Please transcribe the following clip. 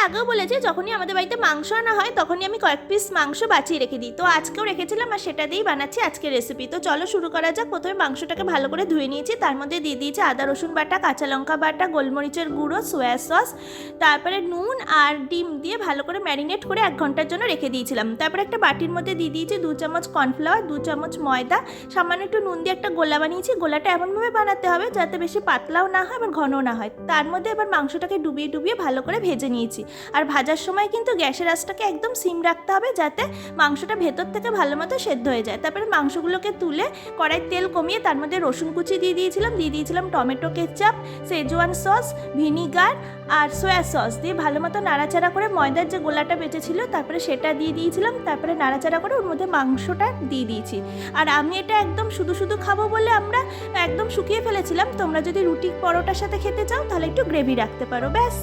আগেও বলেছি, যখনই আমাদের বাড়িতে মাংস আনা হয় তখনই আমি কয়েক পিস মাংস বাঁচিয়ে রেখে দিই। তো আজকেও রেখেছিলাম আর সেটা দিয়েই বানাচ্ছি আজকের রেসিপি। তো চলো শুরু করা যাক। প্রথমে মাংসটাকে ভালো করে ধুয়ে নিয়েছি, তার মধ্যে দিয়ে দিয়েছি আদা রসুন বাটা, কাঁচা লঙ্কা বাটা, গোলমরিচের গুঁড়ো, সয়া সস, তারপরে নুন আর ডিম দিয়ে ভালো করে ম্যারিনেট করে 1 ঘন্টার জন্য রেখে দিয়েছিলাম। তারপরে একটা বাটির মধ্যে দিয়ে দিয়েছি 2 চামচ কর্নফ্লাওয়ার, 2 চামচ ময়দা, সামান্য একটু নুন দিয়ে একটা গোলা বানিয়েছি। গোলাটা এমনভাবে বানাতে হবে যাতে বেশি পাতলাও না হয় আবার ঘনও না হয়। তার মধ্যে এবার মাংসটাকে ডুবিয়ে ডুবিয়ে ভালো করে ভেজে নিয়েছি। আর ভাজার সময় কিন্তু গ্যাসের আঁচটাকে একদম সিম রাখতে হবে যাতে মাংসটা ভেতর থেকে ভালো মতো সেদ্ধ হয়ে যায়। তারপরে মাংসগুলোকে তুলে কড়াইয়ের তেল কমিয়ে তার মধ্যে রসুন কুচি দিয়ে দিয়েছিলাম tomato ketchup, Schezwan sauce, vinegar আর সয়া সস দিয়ে ভালো মতো নাড়াচাড়া করে ময়দার যে গোলাটা বেঁচেছিল তারপরে সেটা দিয়ে দিয়েছিলাম। তারপরে নাড়াচাড়া করে ওর মধ্যে মাংসটা দিয়ে দিয়েছি। আর আমি এটা একদম শুধু শুধু খাবো বলে আমরা একদম শুকিয়ে ফেলেছিলাম। তোমরা যদি রুটি পরোটার সাথে খেতে চাও তাহলে একটু গ্রেভি রাখতে পারো, ব্যাস।